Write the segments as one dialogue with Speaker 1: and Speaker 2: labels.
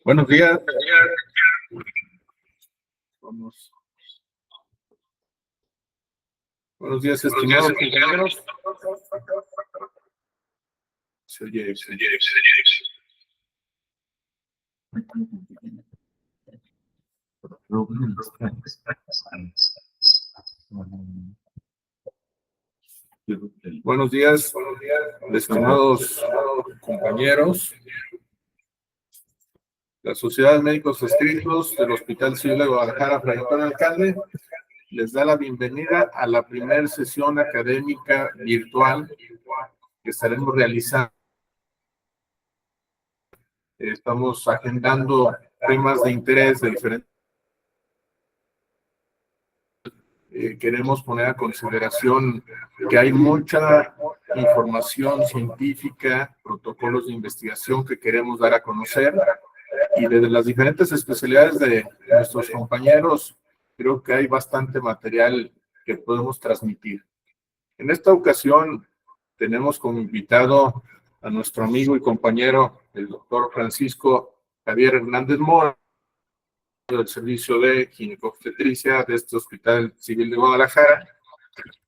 Speaker 1: Buenos días. Vamos. Buenos días, estimados compañeros. Se oye. Buenos días, estimados compañeros. La Sociedad de Médicos Adscritos del Hospital Civil de Guadalajara, Fray Antonio Alcalde, les da la bienvenida a la primera sesión académica virtual que estaremos realizando. Estamos agendando temas de interés de diferentes. Queremos poner a consideración que hay mucha información científica, protocolos de investigación que queremos dar a conocer, y desde las diferentes especialidades de nuestros compañeros, creo que hay bastante material que podemos transmitir. En esta ocasión tenemos como invitado a nuestro amigo y compañero, el doctor Francisco Javier Hernández Mora, del Servicio de Ginecobstetricia de este Hospital Civil de Guadalajara,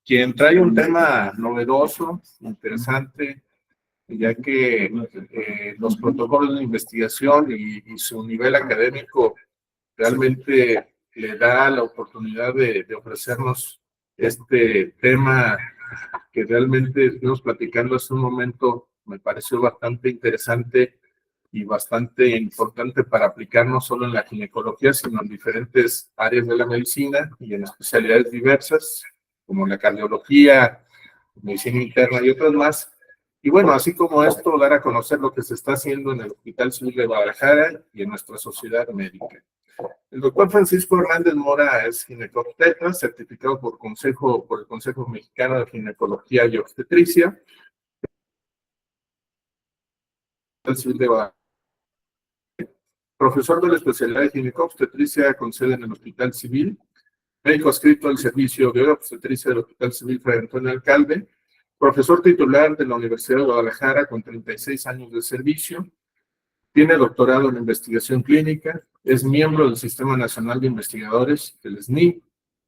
Speaker 1: quien trae un tema novedoso, interesante, ya que los protocolos de investigación y su nivel académico realmente le da la oportunidad de ofrecernos este tema que realmente estuvimos platicando hace un momento. Me pareció bastante interesante y bastante importante para aplicar no solo en la ginecología, sino en diferentes áreas de la medicina y en especialidades diversas, como la cardiología, medicina interna y otras más. Y bueno, así como esto, dar a conocer lo que se está haciendo en el Hospital Civil de Guadalajara y en nuestra sociedad médica. El doctor Francisco Hernández Mora es ginecobstetra, certificado por el Consejo Mexicano de Ginecología y Obstetricia. Civil de Guadalajara. Profesor de la especialidad de ginecobstetricia con sede en el Hospital Civil, médico adscrito al servicio de obstetricia del Hospital Civil Fray Antonio Alcalde, profesor titular de la Universidad de Guadalajara con 36 años de servicio, tiene doctorado en investigación clínica, es miembro del Sistema Nacional de Investigadores, el SNI,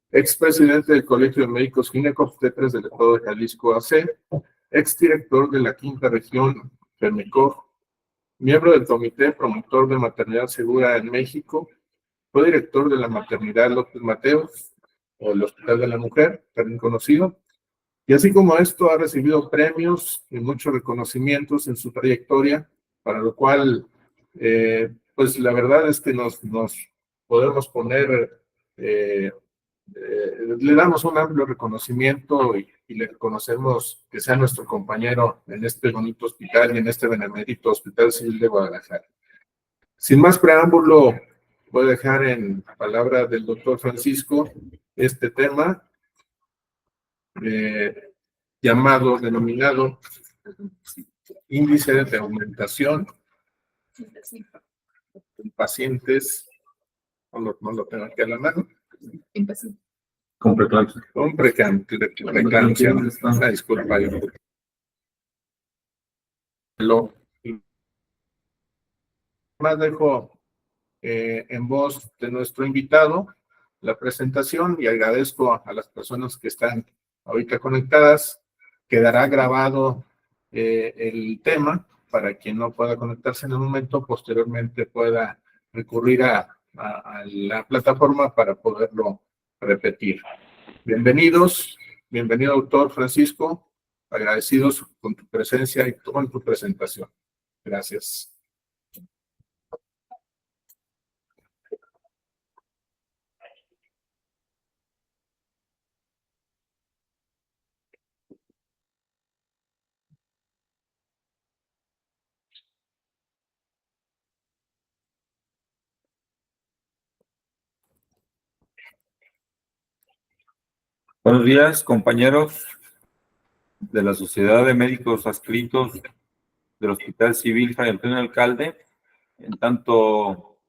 Speaker 1: expresidente del Colegio de Médicos Ginecobstetras del Estado de Jalisco AC, exdirector de la Quinta Región FEMECOR, miembro del Comité Promotor de Maternidad Segura en México, fue director de la Maternidad López Mateos, o el Hospital de la Mujer, también conocido, y así como esto ha recibido premios y muchos reconocimientos en su trayectoria, para lo cual, pues la verdad es que nos podemos poner, le damos un amplio reconocimiento y le reconocemos que sea nuestro compañero en este bonito hospital y en este benemérito Hospital Civil de Guadalajara. Sin más preámbulo, voy a dejar en palabra del doctor Francisco este tema denominado índice de aumentación en pacientes, no lo tengo aquí a la mano, con preeclampsia. Con preeclampsia. Una disculpa. Más dejo en voz de nuestro invitado la presentación y agradezco a las personas que están ahorita conectadas. Quedará grabado el tema para quien no pueda conectarse en el momento, posteriormente pueda recurrir a la plataforma para poderlo repetir. Bienvenido doctor Francisco, agradecidos con tu presencia y con tu presentación. Gracias.
Speaker 2: Buenos días, compañeros de la Sociedad de Médicos Adscritos del Hospital Civil Fray Antonio Alcalde. En tanto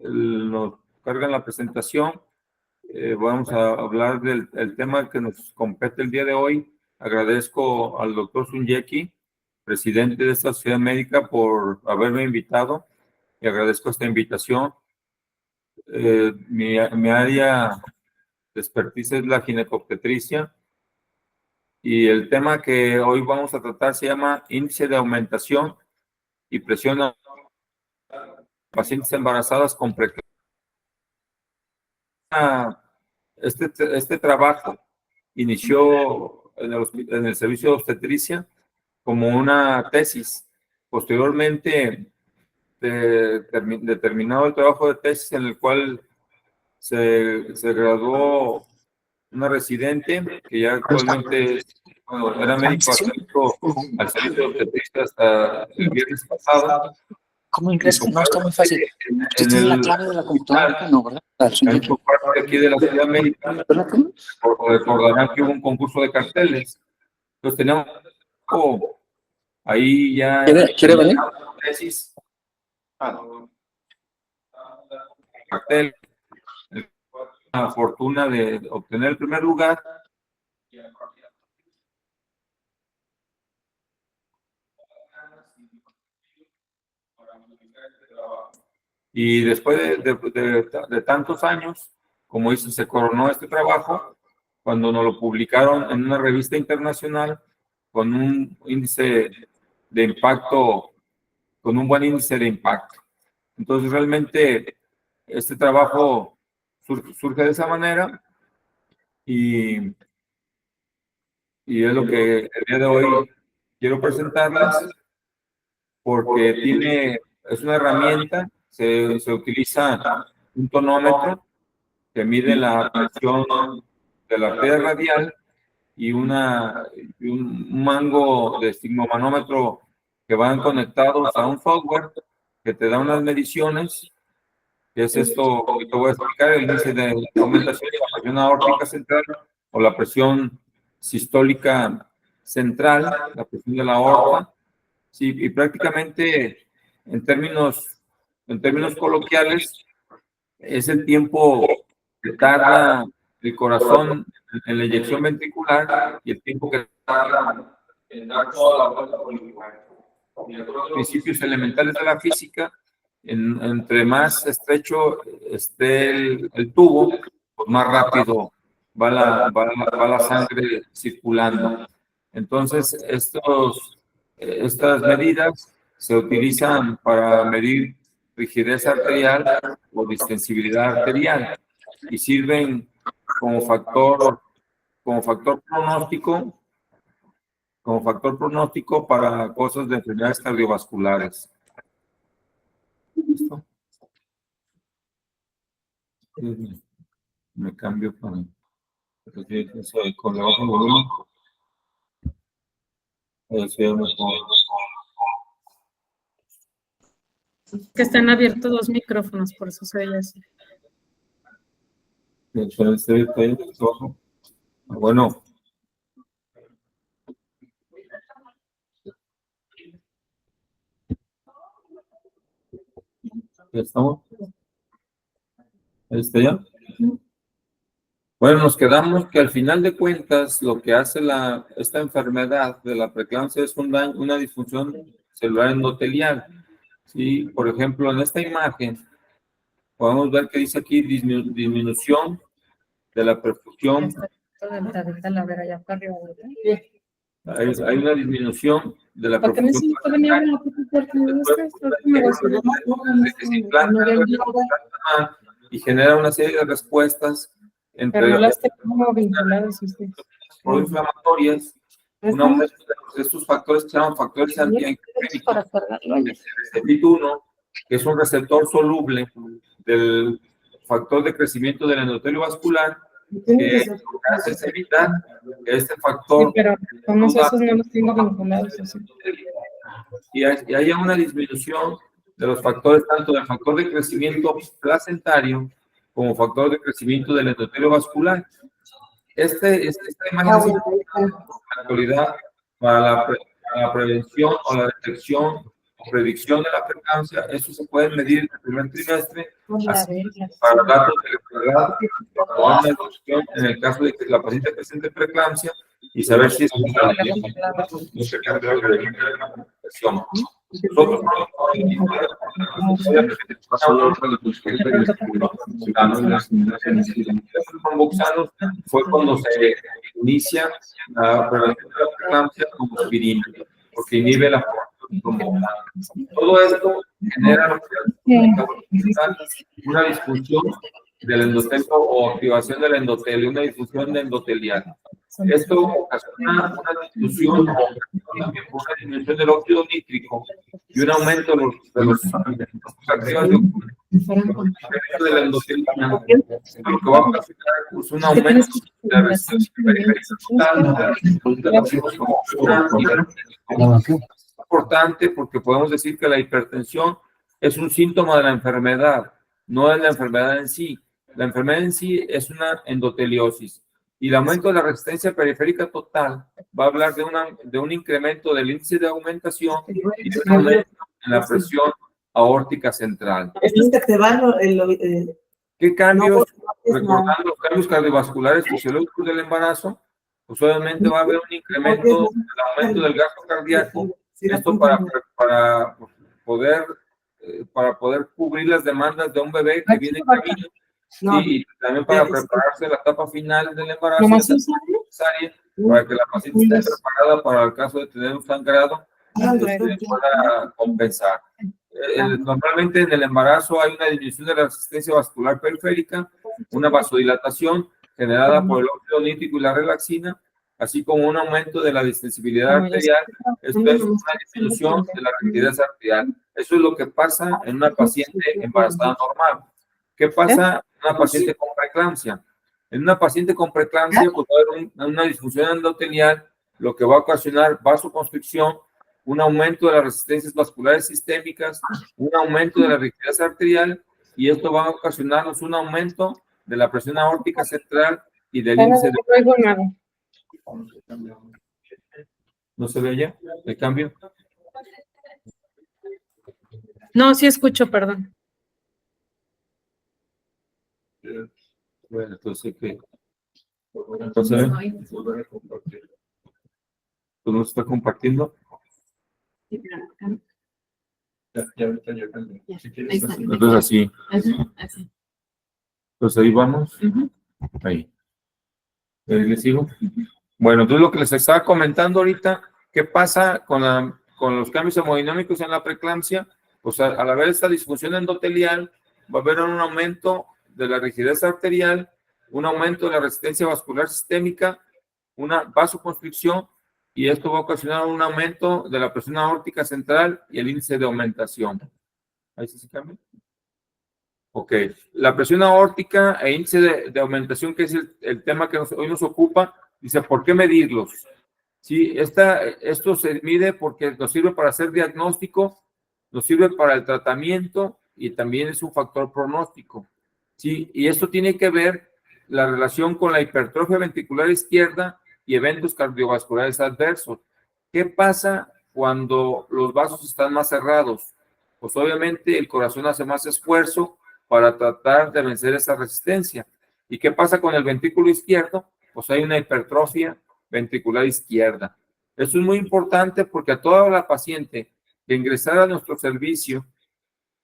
Speaker 2: nos cargan la presentación, vamos a hablar del tema que nos compete el día de hoy. Agradezco al doctor Sunyeki, presidente de esta sociedad médica, por haberme invitado y agradezco esta invitación. Mi área de expertise es la ginecobstetricia y el tema que hoy vamos a tratar se llama índice de aumentación y presión a pacientes embarazadas con preeclampsia. Este trabajo inició en el servicio de obstetricia como una tesis. Posteriormente, determinado el trabajo de tesis en el cual se graduó una residente que ya actualmente era médico adscrito al servicio de obstetricia hasta el viernes pasado.
Speaker 3: ¿Cómo inglés? No está muy fácil. Usted tiene la clave de la computadora, no, ¿verdad?
Speaker 2: Por parte aquí de la Ciudad de México, recordarán que hubo un concurso de carteles. Entonces teníamos ahí ya.
Speaker 3: ¿Quiere venir?
Speaker 2: Tesis. Cartel. La fortuna de obtener el primer lugar. Y después de tantos años, como dice, se coronó este trabajo cuando nos lo publicaron en una revista internacional con un índice de impacto, con un buen índice de impacto. Entonces, realmente, este trabajo surge de esa manera y es lo que el día de hoy quiero presentarles porque es una herramienta. Se utiliza un tonómetro que mide la presión de la arteria radial y un mango de estigmomanómetro que van conectados a un software que te da unas mediciones, que es esto que te voy a explicar, el índice de aumentación de la presión aórtica central o la presión sistólica central, la presión de la aorta. Sí, y prácticamente en términos coloquiales, es el tiempo que tarda el corazón en la eyección ventricular y el tiempo que tarda en dar toda la vuelta auricular. Los principios elementales de la física, entre más estrecho esté el tubo, pues más rápido va la sangre circulando. Entonces, estas medidas se utilizan para medir rigidez arterial o distensibilidad arterial y sirven como factor pronóstico para cosas de enfermedades cardiovasculares. ¿Listo? Me cambio para con el bajo volumen.
Speaker 4: Que están abiertos dos micrófonos, por eso se oye así.
Speaker 2: Bueno. ¿Ya estamos? ¿Está ya? Bueno, nos quedamos que al final de cuentas lo que hace esta enfermedad de la preeclampsia es una disfunción celular endotelial. ¿Sí? Por ejemplo, en esta imagen podemos ver que dice aquí disminución de la perfusión. Hay una disminución de la perfusión. Y genera una serie de respuestas entre inflamatorias, un aumento de estos factores que se llaman factores antiangiogénicos. El CETIT1, que es un receptor soluble del factor de crecimiento del endotelio vascular, que hace evitar que este factor.
Speaker 4: Sí, pero todos esos no los tengo vinculados.
Speaker 2: Y haya una disminución de los factores, tanto del factor de crecimiento placentario como factor de crecimiento del endotelio vascular. Esta imagen es en la actualidad para la prevención o la detección o predicción de la preeclampsia. Eso se puede medir en el primer trimestre para datos de letalidad o una detección en el caso de que la paciente presente preeclampsia y saber si es Romboxanos fue cuando se inicia la prevención de la preeclampsia como aspirina, porque inhibe la formación. Todo esto genera una disfunción del endotelio o activación del endotelio, una disfunción de endotelial. Esto ocasiona una disminución del óxido nítrico y un aumento de los del endotelio, lo que va a ocasionar pues, un aumento de la resistencia periférica. Es importante porque podemos decir que la hipertensión es un síntoma de la enfermedad, no es la enfermedad en sí. La enfermedad en sí es una endoteliosis. Y el aumento de la resistencia periférica total va a hablar de un incremento del índice de aumentación y de un aumento en la presión aórtica central. ¿Qué cambios? Recordando los cambios cardiovasculares fisiológicos del embarazo, pues obviamente va a haber un incremento del aumento del gasto cardíaco. Esto para poder cubrir las demandas de un bebé que viene en camino. Y también para prepararse la etapa final del embarazo necesaria para que la paciente esté preparada para el caso de tener un sangrado y pueda compensar. Normalmente en el embarazo hay una disminución de la resistencia vascular periférica, una vasodilatación generada por el óxido nítrico y la relaxina, así como un aumento de la distensibilidad arterial. Esto es una disminución de la rigidez arterial. Eso es lo que pasa en una paciente embarazada normal. ¿Qué pasa en una paciente con preeclampsia? En una paciente con preeclampsia, pues va a haber una disfunción endotelial, lo que va a ocasionar vasoconstricción, un aumento de las resistencias vasculares sistémicas, un aumento de la rigidez arterial, y esto va a ocasionarnos un aumento de la presión aórtica central y del índice de... ¿No se ve ya el cambio?
Speaker 4: No, sí escucho, perdón.
Speaker 2: Bueno, entonces, ¿qué? Entonces, ¿tú no estás compartiendo? Entonces, así. Entonces, ahí vamos. Ahí. ¿Les sigo? Bueno, entonces lo que les estaba comentando ahorita, ¿qué pasa con los cambios hemodinámicos en la preeclampsia? Pues al haber esta disfunción endotelial, va a haber un aumento de la rigidez arterial, un aumento de la resistencia vascular sistémica, una vasoconstricción, y esto va a ocasionar un aumento de la presión aórtica central y el índice de aumentación. ¿Ahí sí se cambia? Ok. La presión aórtica e índice de aumentación, que es el tema que hoy nos ocupa, dice, ¿por qué medirlos? Sí, esto se mide porque nos sirve para hacer diagnóstico, nos sirve para el tratamiento y también es un factor pronóstico. Sí, y esto tiene que ver la relación con la hipertrofia ventricular izquierda y eventos cardiovasculares adversos. ¿Qué pasa cuando los vasos están más cerrados? Pues obviamente el corazón hace más esfuerzo para tratar de vencer esa resistencia. ¿Y qué pasa con el ventrículo izquierdo? Pues hay una hipertrofia ventricular izquierda. Eso es muy importante porque a toda la paciente que ingresara a nuestro servicio,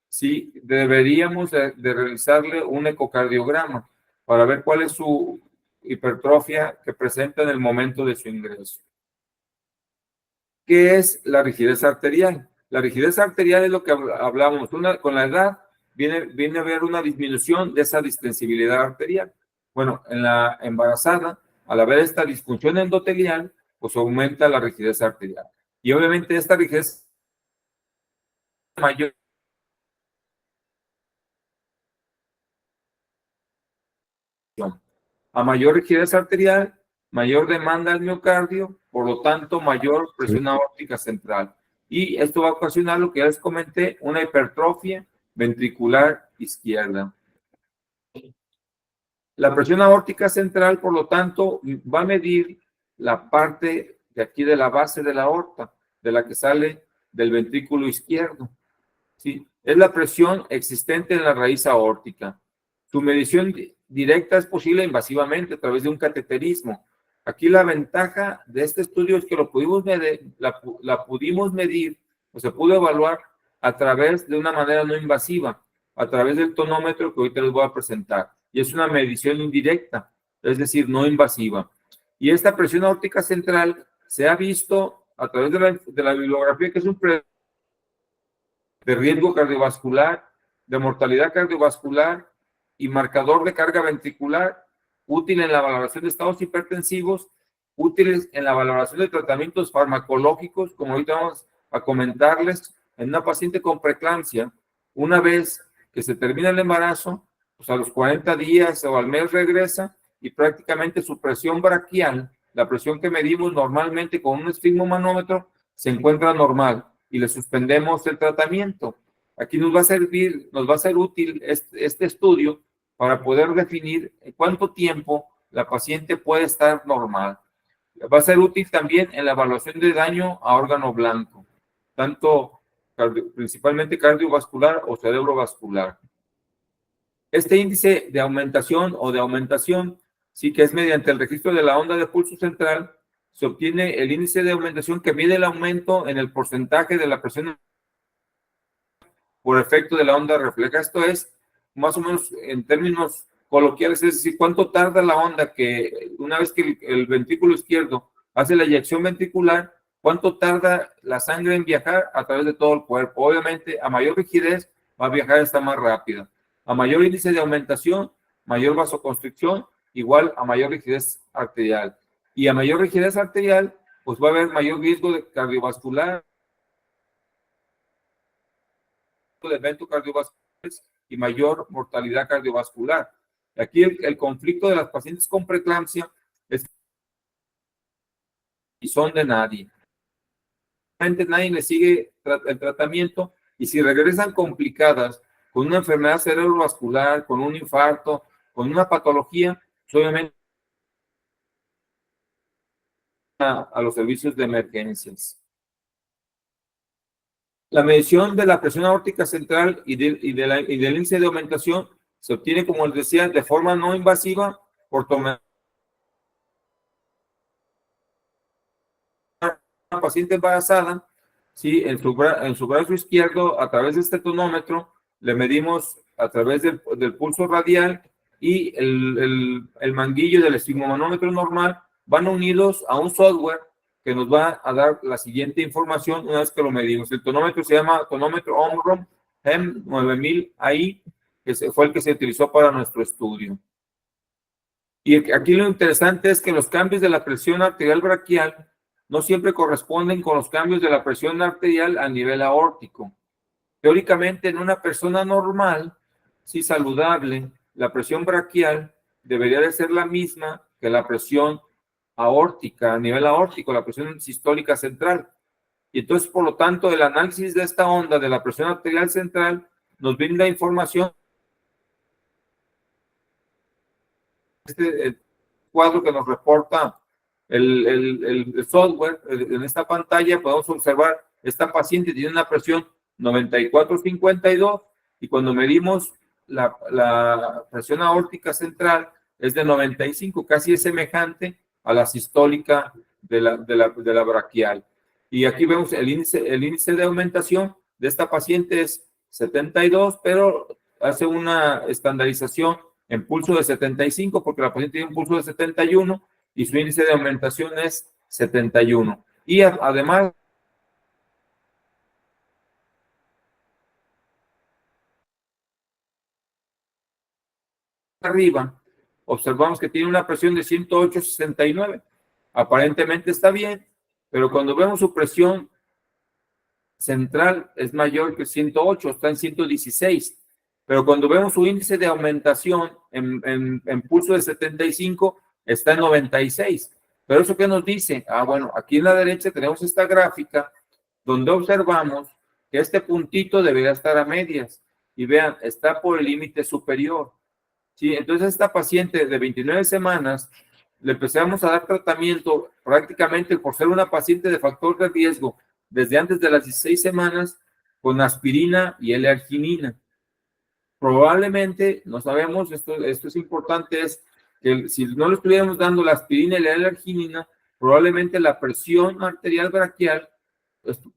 Speaker 2: sí, deberíamos de realizarle un ecocardiograma para ver cuál es su hipertrofia que presenta en el momento de su ingreso. ¿Qué es la rigidez arterial? La rigidez arterial es lo que hablamos. Con la edad viene a haber una disminución de esa distensibilidad arterial. Bueno, en la embarazada, al haber esta disfunción endotelial, pues aumenta la rigidez arterial. Y obviamente esta rigidez mayor a mayor rigidez arterial, mayor demanda al miocardio, por lo tanto, mayor presión aórtica central. Y esto va a ocasionar lo que ya les comenté, una hipertrofia ventricular izquierda. La presión aórtica central, por lo tanto, va a medir la parte de aquí de la base de la aorta, de la que sale del ventrículo izquierdo. ¿Sí? Es la presión existente en la raíz aórtica. Su medición directa es posible invasivamente a través de un cateterismo. Aquí la ventaja de este estudio es que lo pudimos medir, la pudimos medir, o se pudo evaluar a través de una manera no invasiva, a través del tonómetro que ahorita les voy a presentar. Y es una medición indirecta, es decir, no invasiva. Y esta presión aórtica central se ha visto a través de la bibliografía, que es un de riesgo cardiovascular, de mortalidad cardiovascular y marcador de carga ventricular, útil en la valoración de estados hipertensivos, útiles en la valoración de tratamientos farmacológicos, como ahorita vamos a comentarles, en una paciente con preeclampsia. Una vez que se termina el embarazo, pues a los 40 días o al mes regresa y prácticamente su presión braquial, la presión que medimos normalmente con un esfigmomanómetro, se encuentra normal y le suspendemos el tratamiento. Aquí nos va a servir, nos va a ser útil este estudio para poder definir en cuánto tiempo la paciente puede estar normal. Va a ser útil también en la evaluación de daño a órgano blanco, tanto principalmente cardiovascular o cerebrovascular. Este índice de aumentación sí que es mediante el registro de la onda de pulso central, se obtiene el índice de aumentación que mide el aumento en el porcentaje de la presión por efecto de la onda refleja. Esto es más o menos en términos coloquiales, es decir, cuánto tarda la onda que una vez que el ventrículo izquierdo hace la eyección ventricular, cuánto tarda la sangre en viajar a través de todo el cuerpo. Obviamente, a mayor rigidez va a viajar esta más rápida. A mayor índice de aumentación, mayor vasoconstricción, igual a mayor rigidez arterial. Y a mayor rigidez arterial, pues va a haber mayor riesgo de cardiovascular, de eventos cardiovasculares y mayor mortalidad cardiovascular. Aquí el conflicto de las pacientes con preeclampsia es y son de nadie. Nadie le sigue el tratamiento y si regresan complicadas con una enfermedad cerebrovascular, con un infarto, con una patología, pues obviamente a los servicios de emergencias. La medición de la presión aórtica central y del índice de aumentación se obtiene, como les decía, de forma no invasiva por tomar una paciente embarazada, ¿sí? En su brazo izquierdo, a través de este tonómetro, le medimos a través del pulso radial y el manguillo del esfigmomanómetro normal van unidos a un software que nos va a dar la siguiente información una vez que lo medimos. El tonómetro se llama tonómetro Omron HEM 9000 AI, que fue el que se utilizó para nuestro estudio. Y aquí lo interesante es que los cambios de la presión arterial braquial no siempre corresponden con los cambios de la presión arterial a nivel aórtico. Teóricamente, en una persona normal, sí saludable, la presión braquial debería de ser la misma que la presión aórtica, a nivel aórtico, la presión sistólica central. Y entonces, por lo tanto, el análisis de esta onda de la presión arterial central nos brinda información. El cuadro que nos reporta el software en esta pantalla, podemos observar, esta paciente tiene una presión 94-52 y cuando medimos la presión aórtica central es de 95, casi es semejante a la sistólica de la braquial. Y aquí vemos el índice de aumentación de esta paciente es 72, pero hace una estandarización en pulso de 75 porque la paciente tiene un pulso de 71 y su índice de aumentación es 71. Y además arriba, observamos que tiene una presión de 108/69. Aparentemente está bien, pero cuando vemos su presión central es mayor que 108, está en 116. Pero cuando vemos su índice de aumentación en pulso de 75, está en 96. Pero ¿eso qué nos dice? Bueno, aquí en la derecha tenemos esta gráfica donde observamos que este puntito debería estar a medias. Y vean, está por el límite superior. ¿Sí? Entonces, esta paciente de 29 semanas, le empezamos a dar tratamiento prácticamente por ser una paciente de factor de riesgo desde antes de las 16 semanas con aspirina y L-arginina. Probablemente, no sabemos, esto es importante, es que si no le estuviéramos dando la aspirina y la L-arginina, probablemente la presión arterial braquial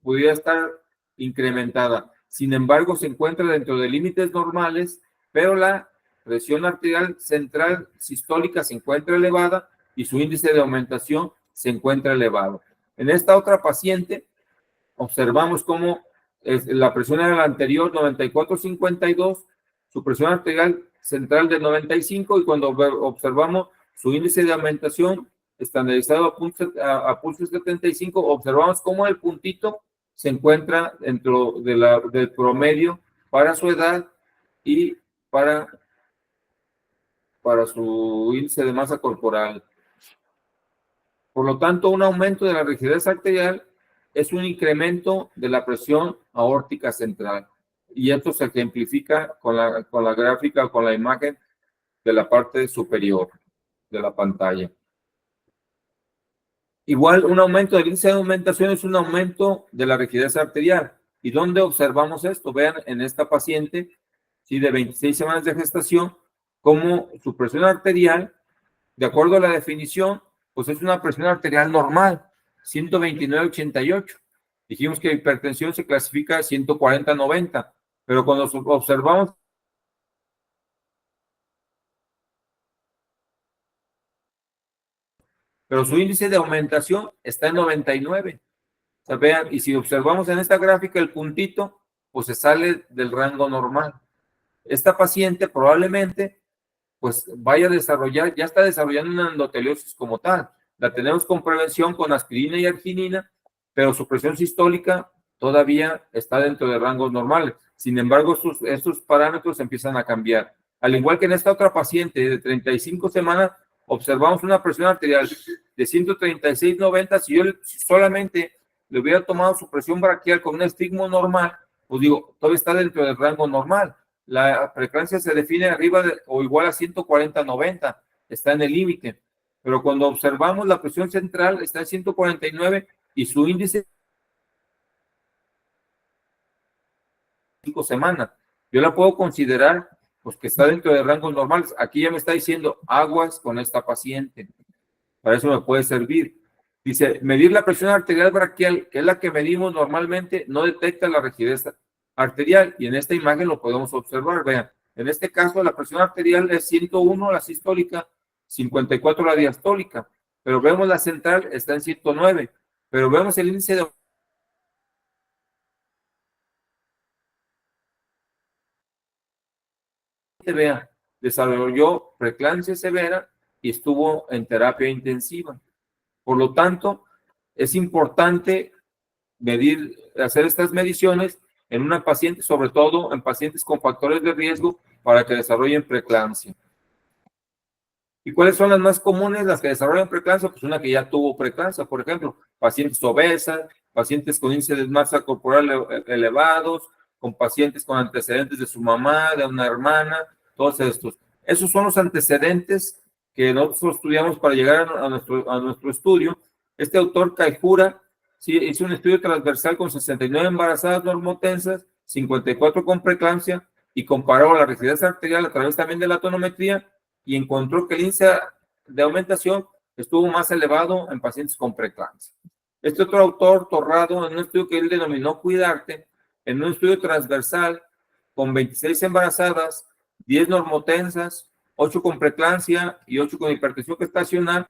Speaker 2: pudiera estar incrementada. sin embargo se encuentra dentro de límites normales, pero la presión arterial central sistólica se encuentra elevada y su índice de aumentación se encuentra elevado. En esta otra paciente observamos cómo la presión era la anterior 94-52, su presión arterial central de 95, y cuando observamos su índice de aumentación estandarizado a pulso 75, observamos cómo el puntito se encuentra dentro del promedio para su edad y para su índice de masa corporal. Por lo tanto, un aumento de la rigidez arterial es un incremento de la presión aórtica central. Y esto se ejemplifica con la gráfica o con la imagen de la parte superior de la pantalla. Igual, un aumento del índice de aumentación es un aumento de la rigidez arterial. ¿Y dónde observamos esto? Vean en esta paciente, ¿sí?, de 26 semanas de gestación, cómo su presión arterial, de acuerdo a la definición, pues es una presión arterial normal, 129/88. Dijimos que hipertensión se clasifica 140/90, pero cuando observamos pero su índice de aumentación está en 99. O sea, vean, y si observamos en esta gráfica el puntito, pues se sale del rango normal. Esta paciente probablemente pues vaya a desarrollar, ya está desarrollando una endoteliosis como tal. La tenemos con prevención con aspirina y arginina, pero su presión sistólica todavía está dentro de rangos normales. Sin embargo, estos parámetros empiezan a cambiar. Al igual que en esta otra paciente de 35 semanas, observamos una presión arterial de 136/90. Si yo solamente le hubiera tomado su presión braquial con un estigmo normal, pues digo, todavía está dentro del rango normal. La preeclampsia se define arriba o igual a 140/90, está en el límite. Pero cuando observamos la presión central está en 149 y su índice 5 semanas. Yo la puedo considerar pues que está dentro de rangos normales. Aquí ya me está diciendo aguas con esta paciente. Para eso me puede servir. Dice, medir la presión arterial braquial, que es la que medimos normalmente, no detecta la rigidez arterial, y en esta imagen lo podemos observar. Vean, en este caso la presión arterial es 101 la sistólica, 54 la diastólica, pero vemos la central está en 109, pero vemos el índice de vean, desarrolló preeclampsia severa y estuvo en terapia intensiva. Por lo tanto, es importante hacer estas mediciones en una paciente, sobre todo en pacientes con factores de riesgo para que desarrollen preeclampsia. ¿Y cuáles son las más comunes, las que desarrollan preeclampsia? Pues una que ya tuvo preeclampsia, por ejemplo, pacientes obesas, pacientes con índice de masa corporal elevados, con pacientes con antecedentes de su mamá, de una hermana, todos estos. Esos son los antecedentes que nosotros estudiamos para llegar a nuestro estudio. Este autor, Kaihura, sí, hizo un estudio transversal con 69 embarazadas normotensas, 54 con preeclampsia, y comparó la rigidez arterial a través también de la tonometría y encontró que el índice de aumentación estuvo más elevado en pacientes con preeclampsia. Este otro autor, Torrado, en un estudio que él denominó Cuidarte, en un estudio transversal con 26 embarazadas, 10 normotensas, 8 con preeclampsia y 8 con hipertensión gestacional,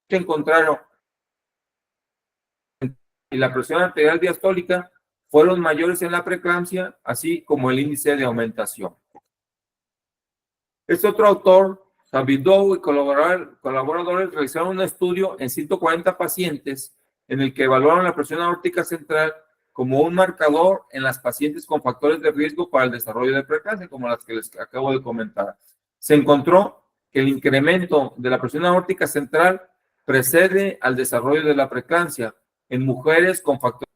Speaker 2: que encontraron y la presión arterial diastólica fueron mayores en la preeclampsia, así como el índice de aumentación. Este otro autor, Sabidou y colaboradores realizaron un estudio en 140 pacientes en el que evaluaron la presión aórtica central como un marcador en las pacientes con factores de riesgo para el desarrollo de preeclampsia, como las que les acabo de comentar. Se encontró que el incremento de la presión aórtica central precede al desarrollo de la preeclampsia en mujeres con factores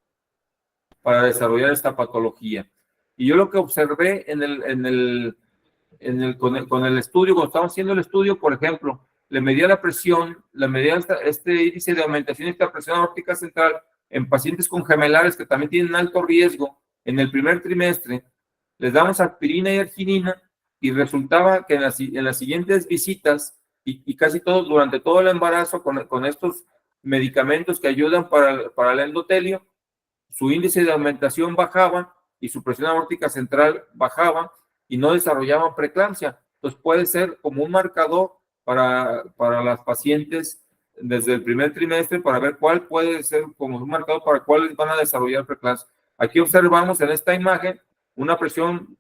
Speaker 2: para desarrollar esta patología. Y yo lo que observé con el estudio, cuando estábamos haciendo el estudio, por ejemplo, le medía la presión, le medía este índice de aumentación de esta presión aórtica central en pacientes con gemelares que también tienen alto riesgo en el primer trimestre. Les damos aspirina y arginina y resultaba que en las siguientes visitas y casi todos durante todo el embarazo con estos medicamentos que ayudan para el endotelio, su índice de aumentación bajaba y su presión aórtica central bajaba y no desarrollaban preeclampsia. Entonces puede ser como un marcador para las pacientes desde el primer trimestre para ver cuál puede ser como un marcador para cuáles van a desarrollar preeclampsia. Aquí observamos en esta imagen una presión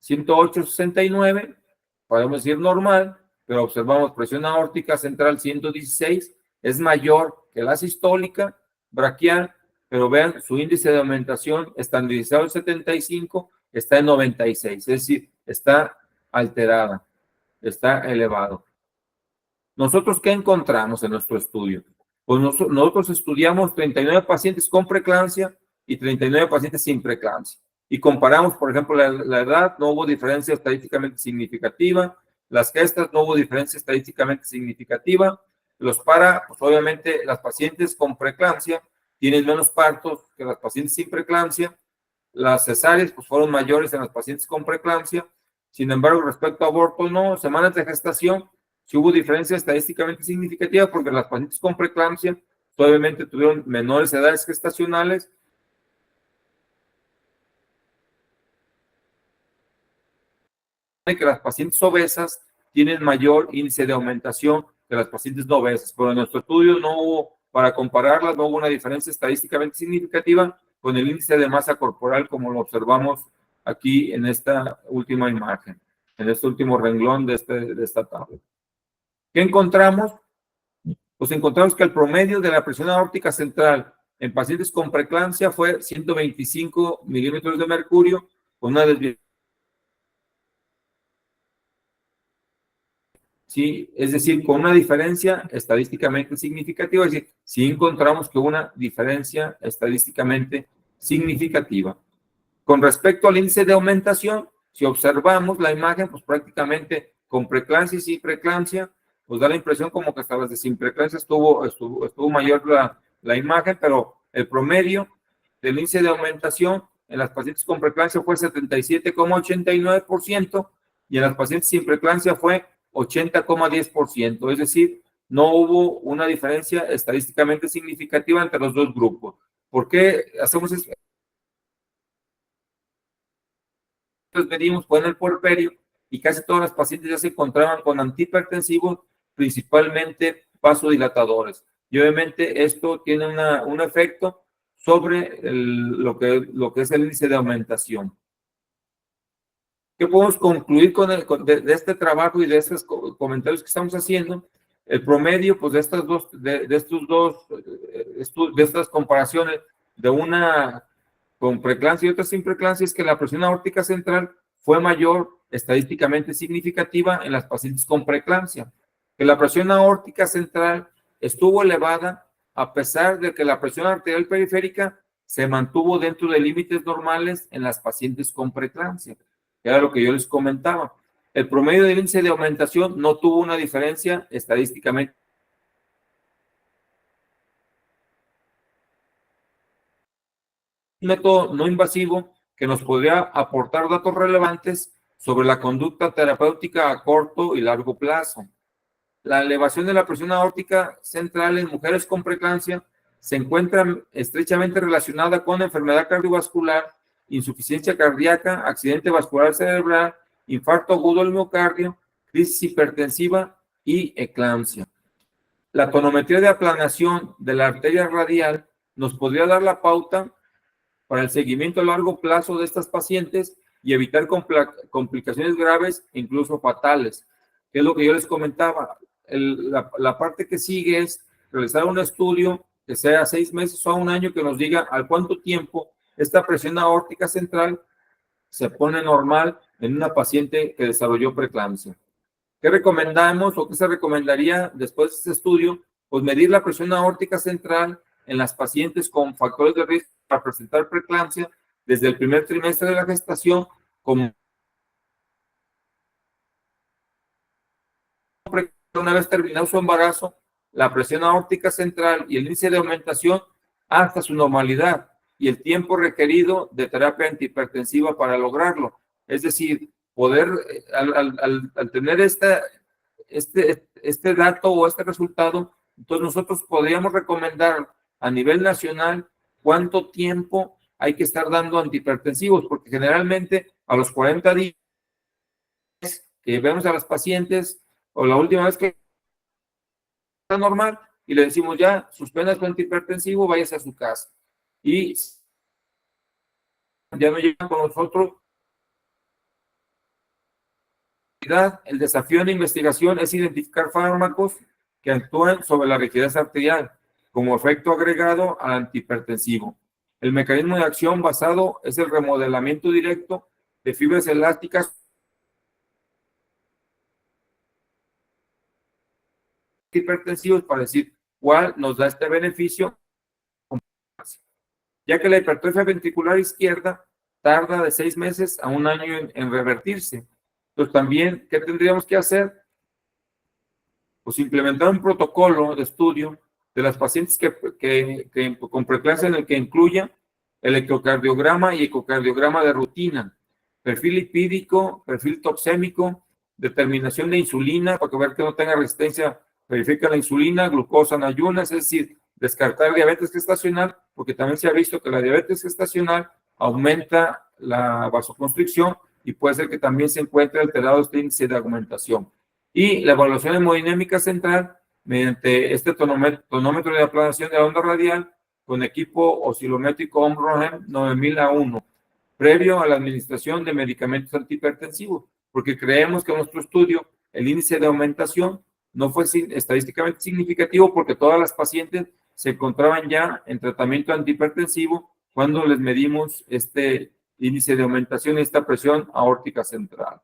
Speaker 2: 108/69, podemos decir normal, pero observamos presión aórtica central 116, es mayor que la sistólica, braquial, pero vean, su índice de aumentación estandarizado en 75, está en 96, es decir, está alterada, está elevado. ¿Nosotros qué encontramos en nuestro estudio? Pues nosotros estudiamos 39 pacientes con preeclampsia y 39 pacientes sin preeclampsia. Y comparamos, por ejemplo, la edad, no hubo diferencia estadísticamente significativa. Las gestas, no hubo diferencia estadísticamente significativa. Pues obviamente, las pacientes con preeclampsia tienen menos partos que las pacientes sin preeclampsia. Las cesáreas, pues fueron mayores en las pacientes con preeclampsia. Sin embargo, respecto a abortos, no, semanas de gestación, sí hubo diferencia estadísticamente significativa porque las pacientes con preeclampsia obviamente tuvieron menores edades gestacionales. Que las pacientes obesas tienen mayor índice de aumentación que las pacientes no obesas, pero en nuestro estudio no hubo, para compararlas, no hubo una diferencia estadísticamente significativa con el índice de masa corporal como lo observamos aquí en esta última imagen, en este último renglón de esta tabla. ¿Qué encontramos? Pues encontramos que el promedio de la presión aórtica central en pacientes con preeclampsia fue 125 milímetros de mercurio con una desviación. Sí, es decir, con una diferencia estadísticamente significativa, es decir, sí encontramos que una diferencia estadísticamente significativa. Con respecto al índice de aumentación, si observamos la imagen, pues prácticamente con preeclampsia y sin preeclampsia, pues da la impresión como que hasta las de sin preeclampsia estuvo mayor la imagen, pero el promedio del índice de aumentación en las pacientes con preeclampsia fue 77,89% y en las pacientes sin preeclampsia fue 80,10%, es decir, no hubo una diferencia estadísticamente significativa entre los dos grupos. ¿Por qué hacemos esto? Medimos fue en el puerperio y casi todas las pacientes ya se encontraban con antihipertensivos, principalmente vasodilatadores. Y obviamente esto tiene un efecto sobre lo que es el índice de aumentación. ¿Qué podemos concluir de este trabajo y de estos comentarios que estamos haciendo? El promedio, pues, de estas comparaciones, de una con preeclampsia y otra sin preeclampsia, es que la presión aórtica central fue mayor estadísticamente significativa en las pacientes con preeclampsia. Que la presión aórtica central estuvo elevada a pesar de que la presión arterial periférica se mantuvo dentro de límites normales en las pacientes con preeclampsia. Era lo que yo les comentaba. El promedio del índice de aumentación no tuvo una diferencia estadísticamente. Un método no invasivo que nos podría aportar datos relevantes sobre la conducta terapéutica a corto y largo plazo. La elevación de la presión aórtica central en mujeres con preeclampsia se encuentra estrechamente relacionada con enfermedad cardiovascular, insuficiencia cardíaca, accidente vascular cerebral, infarto agudo del miocardio, crisis hipertensiva y eclampsia. La tonometría de aplanación de la arteria radial nos podría dar la pauta para el seguimiento a largo plazo de estas pacientes y evitar complicaciones graves e incluso fatales, que es lo que yo les comentaba. La parte que sigue es realizar un estudio que sea 6 meses o a 1 año que nos diga al cuánto tiempo esta presión aórtica central se pone normal en una paciente que desarrolló preeclampsia. ¿Qué recomendamos o qué se recomendaría después de este estudio? Pues medir la presión aórtica central en las pacientes con factores de riesgo para presentar preeclampsia desde el primer trimestre de la gestación, como una vez terminado su embarazo, la presión aórtica central y el índice de aumentación hasta su normalidad y el tiempo requerido de terapia antihipertensiva para lograrlo. Es decir, poder, al tener este dato o este resultado, Entonces nosotros podríamos recomendar a nivel nacional cuánto tiempo hay que estar dando antihipertensivos, porque generalmente a los 40 días que vemos a las pacientes, o la última vez que está normal, y le decimos ya, suspenda su antihipertensivo, váyase a su casa. Y ya no llegan con nosotros. El desafío en la investigación es identificar fármacos que actúan sobre la rigidez arterial como efecto agregado al antihipertensivo. El mecanismo de acción basado es el remodelamiento directo de fibras elásticas hipertensivos para decir cuál nos da este beneficio, ya que la hipertrofia ventricular izquierda tarda de 6 meses a 1 año en revertirse. Entonces también, ¿qué tendríamos que hacer? Pues implementar un protocolo de estudio de las pacientes con preeclampsia en el que incluya electrocardiograma y ecocardiograma de rutina, perfil lipídico, perfil toxémico, determinación de insulina, para ver que no tenga resistencia, verifica la insulina, glucosa en ayunas, es decir, descartar diabetes gestacional, porque también se ha visto que la diabetes gestacional aumenta la vasoconstricción y puede ser que también se encuentre alterado este índice de augmentación. Y la evaluación hemodinámica central mediante este tonómetro de aplanación de la onda radial con equipo oscilométrico Omrohem 9000A1, previo a la administración de medicamentos antihipertensivos, porque creemos que en nuestro estudio el índice de aumentación no fue estadísticamente significativo porque todas las pacientes se encontraban ya en tratamiento antihipertensivo cuando les medimos este índice de aumentación y esta presión aórtica central.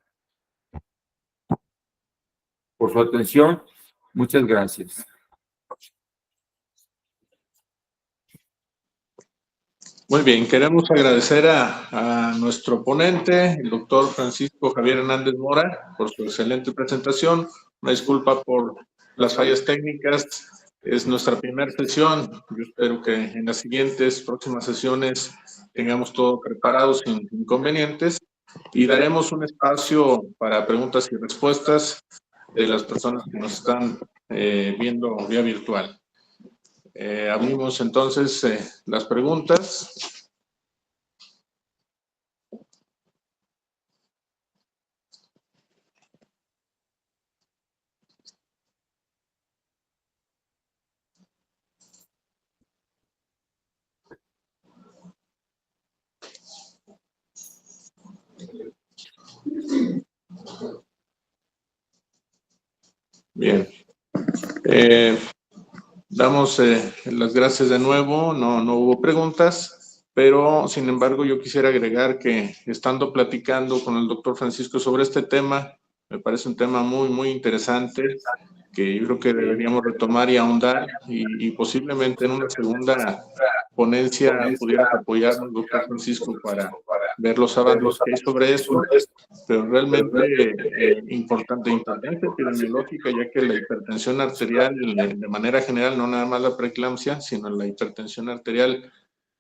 Speaker 2: Por su atención, muchas gracias.
Speaker 5: Muy bien, queremos agradecer a nuestro ponente, el doctor Francisco Javier Hernández Mora, por su excelente presentación. Una disculpa por las fallas técnicas. Es nuestra primera sesión. Yo espero que en las siguientes próximas sesiones tengamos todo preparado sin inconvenientes y daremos un espacio para preguntas y respuestas de las personas que nos están viendo vía virtual. Abrimos entonces las preguntas. Bien. Damos las gracias de nuevo, no hubo preguntas, pero sin embargo yo quisiera agregar que estando platicando con el doctor Francisco sobre este tema, me parece un tema muy interesante, que yo creo que deberíamos retomar y ahondar y posiblemente en una segunda ponencia pudieras apoyarnos, doctor Francisco, para ver los avances que hay sobre eso, pero realmente importante epidemiológica, ya que la hipertensión arterial de manera general, no nada más la preeclampsia, sino la hipertensión arterial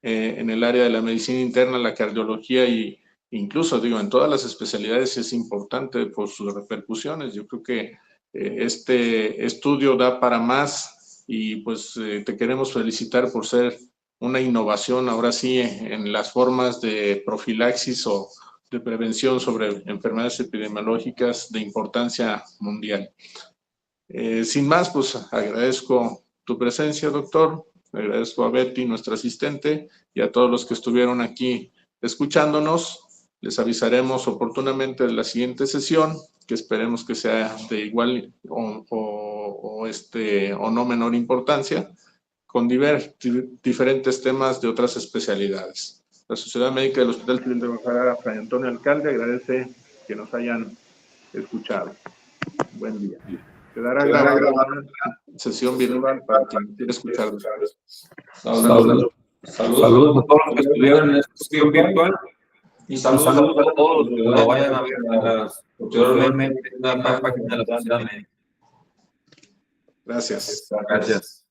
Speaker 5: en el área de la medicina interna, la cardiología y incluso, digo, en todas las especialidades es importante por sus repercusiones. Yo creo que este estudio da para más y pues te queremos felicitar por ser una innovación ahora sí en las formas de profilaxis o de prevención sobre enfermedades epidemiológicas de importancia mundial. Sin más, pues agradezco tu presencia, doctor, agradezco a Betty, nuestra asistente, y a todos los que estuvieron aquí escuchándonos. Les avisaremos oportunamente de la siguiente sesión, que esperemos que sea de igual o no menor importancia, con diferentes temas de otras especialidades. La Sociedad Médica del Hospital Civil de Guadalajara, Fray Antonio Alcalde, agradece que nos hayan escuchado. Buen día. Quedará grabada una sesión virtual para quien quiera escuchar.
Speaker 2: Saludos a todos los que estuvieron en esta sesión virtual y saludos a todos los que lo vayan a ver posteriormente en la página de la Sociedad Médica.
Speaker 5: Gracias.
Speaker 2: Gracias.